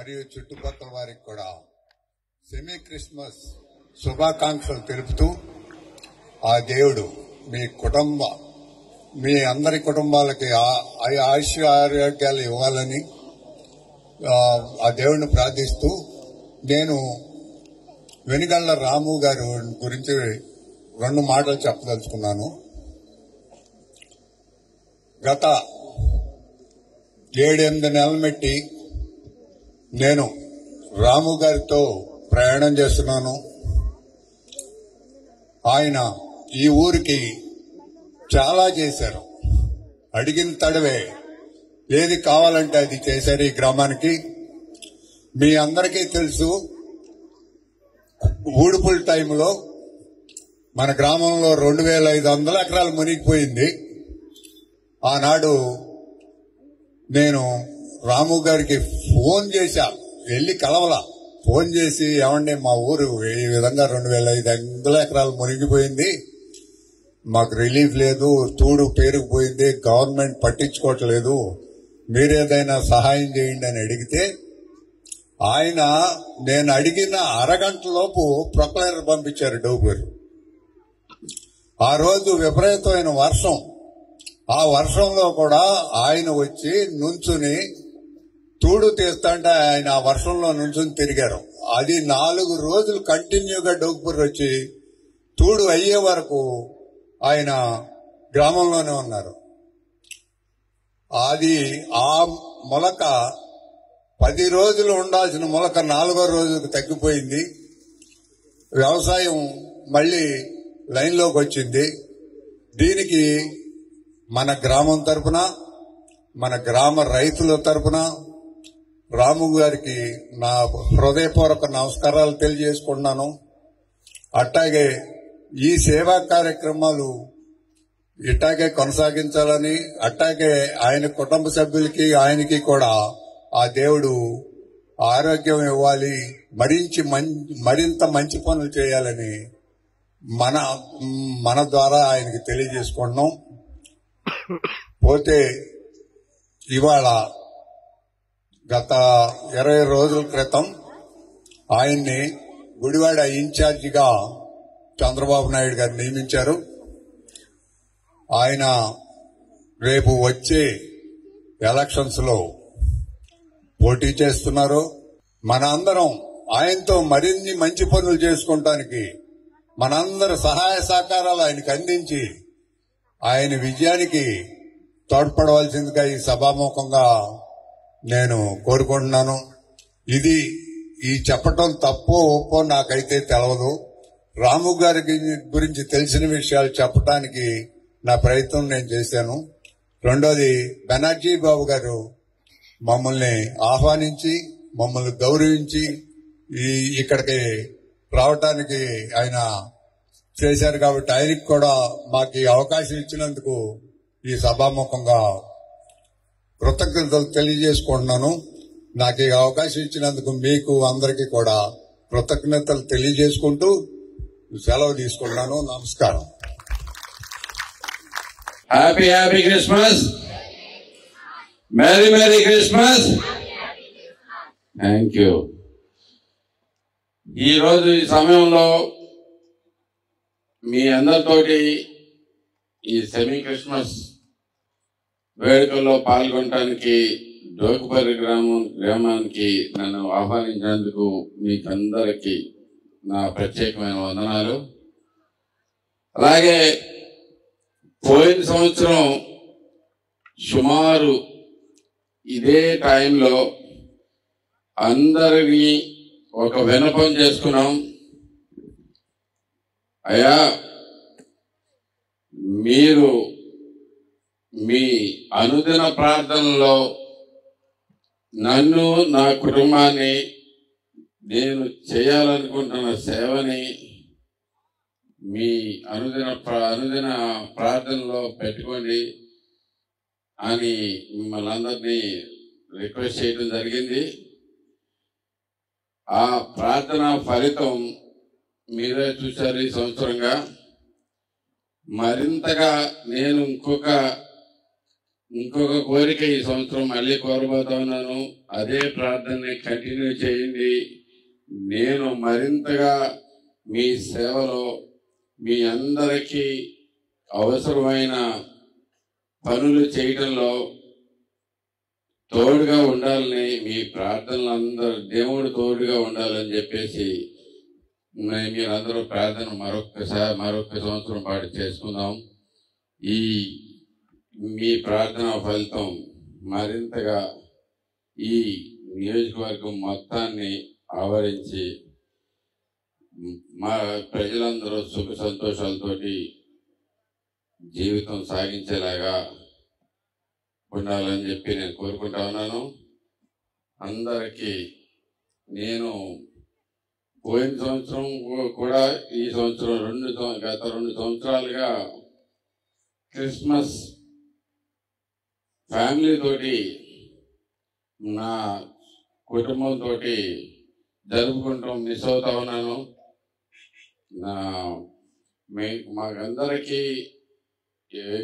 మరియు చుట్టుపక్కల వారికి కూడా సెమీ క్రిస్మస్ శుభాకాంక్షలు తెలుపుతూ ఆ దేవుడు మీ అందరి కుటుంబాలకి ఆరోగ్యాలు ఇవ్వాలని ఆ దేవుడిని ప్రార్థిస్తూ నేను వెనుగళ్ల రాము గారు గురించి 2 మాటలు చెప్పదలుచుకున్నాను. గత 7-8 నెలలు మెట్టి నేను రాము గారితో ప్రయాణం చేస్తున్నాను. ఆయన ఈ ఊరికి చాలా చేశారు. అడిగిన తడవే ఏది కావాలంటే అది చేశారు ఈ గ్రామానికి. మీ అందరికీ తెలుసు, ఊడుపుల టైంలో మన గ్రామంలో 2500 ఎకరాలు మునిగిపోయింది. ఆనాడు నేను రాము గారికి ఫోన్ చేశా, వెళ్ళి కలవలా, ఫోన్ చేసి ఏమండి మా ఊరు ఈ విధంగా 2500 ఎకరాలు మునిగిపోయింది, మాకు రిలీఫ్ లేదు, తూడు పేరుకుపోయింది, గవర్నమెంట్ పట్టించుకోవట్లేదు, మీరేదైనా సహాయం చేయండి అని అడిగితే ఆయన నేను అడిగిన అరగంటలోపు ప్రొక్లైనర్ పంపించారు డోబూరు. ఆ రోజు విపరీతమైన వర్షం. ఆ వర్షంలో కూడా ఆయన వచ్చి నుంచుని తూడు తీస్తుంటే ఆయన ఆ వర్షంలో నుంచుని తిరిగారు. అది 4 రోజులు కంటిన్యూగా డోబూరు వచ్చి తూడు అయ్యే వరకు ఆయన గ్రామంలోనే ఉన్నారు. అది ఆ మొలక 10 రోజులు ఉండాల్సిన మొలక 4వ రోజుకు తగ్గిపోయింది. వ్యవసాయం మళ్లీ లైన్లోకి వచ్చింది. దీనికి మన గ్రామం తరపున, మన గ్రామ రైతుల తరపున రాము గారికి నా హృదయపూర్వక నమస్కారాలు తెలియజేసుకుంటున్నాను. అట్లాగే ఈ సేవా కార్యక్రమాలు ఇట్లాగే కొనసాగించాలని, అట్లాగే ఆయన కుటుంబ సభ్యులకి ఆయనకి కూడా ఆ దేవుడు ఆరోగ్యం ఇవ్వాలి, మరింత మంచి పనులు చేయాలని మన ద్వారా ఆయనకి తెలియజేసుకుంటున్నాం. పోతే ఇవాళ గత 20 రోజుల క్రితం ఆయన్ని గుడివాడ ఇన్ఛార్జిగా చంద్రబాబు నాయుడు గారు నియమించారు. ఆయన రేపు వచ్చే ఎలక్షన్స్ లో పోటీ చేస్తున్నారు. మన అందరం ఆయనతో మరిన్ని మంచి పనులు చేసుకుంటానికి మనందరి సహాయ సహకారాలు ఆయనకు అందించి ఆయన విజయానికి తోడ్పడవలసిందిగా ఈ సభాముఖంగా నేను కోరుకుంటున్నాను. ఈ చెప్పటం తప్పో ఒప్పో నాకైతే తెలవదు. రాము గారి గురించి తెలిసిన విషయాలు చెప్పడానికి నా ప్రయత్నం నేను చేశాను. రెండోది, బెనర్జీ బాబు గారు మమ్మల్ని ఆహ్వానించి మమ్మల్ని గౌరవించి ఇక్కడికి రావటానికి ఆయన చేశారు కాబట్టి ఆయనకి కూడా మాకు అవకాశం ఇచ్చినందుకు ఈ సభాముఖంగా కృతజ్ఞతలు తెలియజేసుకుంటున్నాను. నాకు ఈ అవకాశం ఇచ్చినందుకు మీకు అందరికీ కూడా కృతజ్ఞతలు తెలియజేసుకుంటూ సెలవు తీసుకుంటున్నాను. నమస్కారం. Happy Christmas. Merry Christmas. Thank you. ఈరోజు ఈ సమయంలో మీ అందరితోటి ఈ సెమీ క్రిస్మస్ వేడుకల్లో పాల్గొనడానికి డోకుపల్లి గ్రామానికి నన్ను ఆహ్వానించినందుకు మీకందరికీ నా ప్రత్యేకమైన వందనాలు. అలాగే పోయిన సంవత్సరం సుమారు ఇదే టైంలో అందరినీ ఒక విన్నపం చేసుకున్నాం. అయ్యా, మీరు మీ అనుదిన ప్రార్థనలో నన్ను, నా కుటుంబాన్ని, నేను చేయాలనుకుంటున్న సేవని మీ అనుదిన ప్రార్థనలో పెట్టుకోండి అని మిమ్మల్ని అందరినీ రిక్వెస్ట్ చేయడం జరిగింది. ఆ ప్రార్థన ఫలితం మీరే చూశారు. ఈ సంవత్సరంగా మరింతగా నేను ఇంకొక ఇంకొక కోరిక ఈ సంవత్సరం మళ్ళీ కోరబోతా ఉన్నాను. అదే ప్రార్థనని కంటిన్యూ చేయండి. నేను మరింతగా మీ సేవలో మీ అందరికీ అవసరమైన పనులు చేయడంలో తోడుగా ఉండాలని, మీ ప్రార్థనలు అందరూ దేవుడు తోడుగా ఉండాలని చెప్పేసి మీరందరూ ప్రార్థన మరొక సంవత్సరం పాటు చేసుకుందాం. మీ ప్రార్థన ఫలితం మరింతగా ఈ నియోజకవర్గం మొత్తాన్ని ఆవరించి మా ప్రజలందరూ సుఖ సంతోషాలతోటి జీవితం సాగించేలాగా ఉండాలని చెప్పి నేను కోరుకుంటా ఉన్నాను. అందరికీ నేను పోయిన సంవత్సరం కూడా ఈ సంవత్సరం గత 2 సంవత్సరాలుగా క్రిస్మస్ ఫ్యామిలీ తోటి నా కుటుంబంతో జరుపుకుంటాం మిస్ అవుతా ఉన్నాను. మాకందరికీ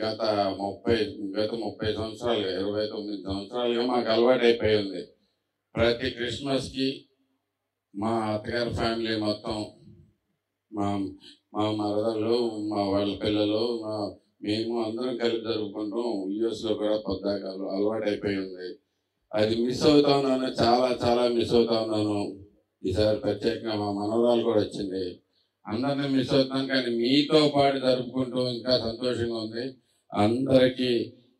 గత 30 సంవత్సరాలు 29 సంవత్సరాలుగా మాకు అలవాటు అయిపోయి ఉంది. ప్రతి క్రిస్మస్కి మా అత్తగారి ఫ్యామిలీ మొత్తం, మా మరదళ్ళు, మా వాళ్ళ పిల్లలు, మేము అందరం కలిపి జరుపుకుంటాం. యూఎస్లో కూడా పొద్దాక అలవాటు అయిపోయి ఉంది. అది మిస్ అవుతా ఉన్నాను, చాలా చాలా మిస్ అవుతా ఉన్నాను. ఈసారి ప్రత్యేకంగా మా మనవరాలు కూడా వచ్చింది. అందరినీ మిస్ అవుతున్నాను, కానీ మీతో పాటు జరుపుకుంటూ ఇంకా సంతోషంగా ఉంది. అందరికీ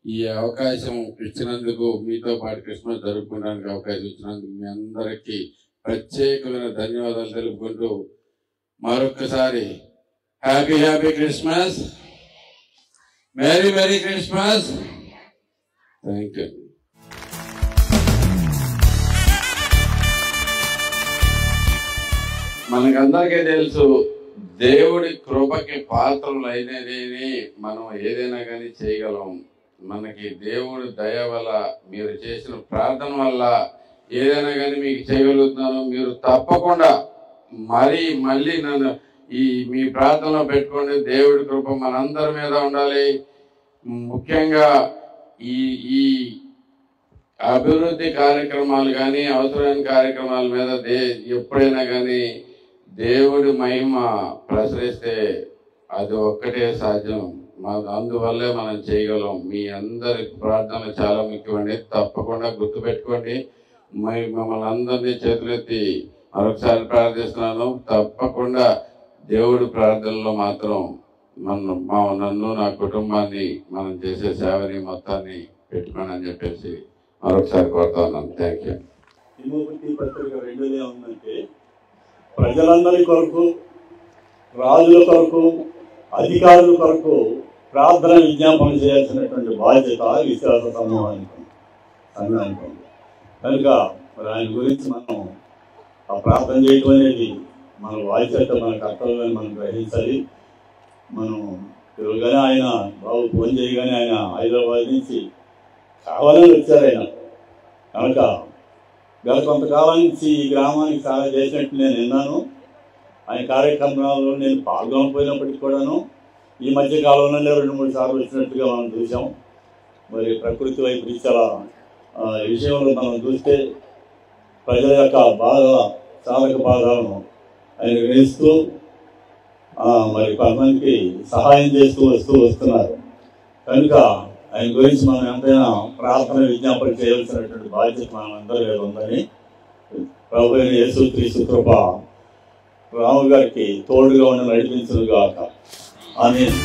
ఈ అవకాశం ఇచ్చినందుకు, మీతో పాటు క్రిస్మస్ జరుపుకోవడానికి అవకాశం ఇచ్చినందుకు మీ అందరికీ ప్రత్యేకమైన ధన్యవాదాలు తెలుపుకుంటూ మరొకసారి happy Christmas, merry Christmas. Thank you. మనకందరికీ తెలుసు, దేవుడి కృపకి పాత్రలు అయినది మనం ఏదైనా కానీ చేయగలం. మనకి దేవుడి దయ వల్ల, మీరు చేసిన ప్రార్థన వల్ల ఏదైనా కానీ మీకు చేయగలుగుతున్నాను. మీరు తప్పకుండా మళ్ళీ నన్ను మీ ప్రార్థనలో పెట్టుకోండి. దేవుడి కృప మనందరి మీద ఉండాలి. ముఖ్యంగా ఈ అభివృద్ధి కార్యక్రమాలు కానీ, అవసరమైన కార్యక్రమాల మీద ఎప్పుడైనా కానీ దేవుడి మహిమ ప్రసరిస్తే అది ఒక్కటే సాధ్యం. అందువల్లే మనం చేయగలం. మీ అందరి ప్రార్థనలు చాలా ముఖ్యమండి. తప్పకుండా గుర్తుపెట్టుకోండి. మమ్మల్ని అందరినీ చేతులెత్తి మరొకసారి ప్రార్థిస్తున్నాను. తప్పకుండా దేవుడి ప్రార్థనలో మాత్రం నన్ను, నా కుటుంబాన్ని, మనం చేసే సేవని మొత్తాన్ని పెట్టుకోండి అని చెప్పేసి మరొకసారి కోరుతా ఉన్నాను. Thank you. హిమోపతి పత్రిక 2 ఉందంటే, ప్రజలందరి కొరకు, రాజుల కొరకు, అధికారుల కొరకు ప్రార్థన విజ్ఞాపన చేయాల్సినటువంటి బాధ్యత విశ్వాస సంఘానికి ఉంది. కనుక మరి ఆయన గురించి మనం ఆ ప్రార్థన చేయటం అనేది మన బాధ్యత, మన కర్తవ్యాన్ని మనం గ్రహించాలి. మనం ఇవ్వగానే ఆయన బాబు ఫోన్ చేయగానే ఆయన హైదరాబాద్ నుంచి కావాలని వచ్చారు ఆయన. కనుక గత కొంతకాలం నుంచి ఈ గ్రామానికి చాలా చేసినట్టు నేను విన్నాను. ఆయన కార్యక్రమాల్లో నేను పాల్గొనకపోయినప్పటికీ కూడాను ఈ మధ్య కాలంలోనే 2-3 సార్లు వచ్చినట్టుగా మనం చూసాం. మరి ప్రకృతి వైపు చాలా ఈ విషయంలో మనం చూస్తే ప్రజల యొక్క చాలక బాధలను ఆయన గ్రహిస్తూ మరి కొంతమందికి సహాయం చేస్తూ వస్తున్నారు. కనుక ఆయన గురించి మనం ఎంతైనా ప్రార్థన విజ్ఞాపన చేయాల్సినటువంటి బాధ్యత మనం అందరి మీద ఉందని ప్రభువైన యేసుక్రీస్తు కృప రాము గారికి తోడుగా ఉండి నడిపించును గాక. ఆమేన్.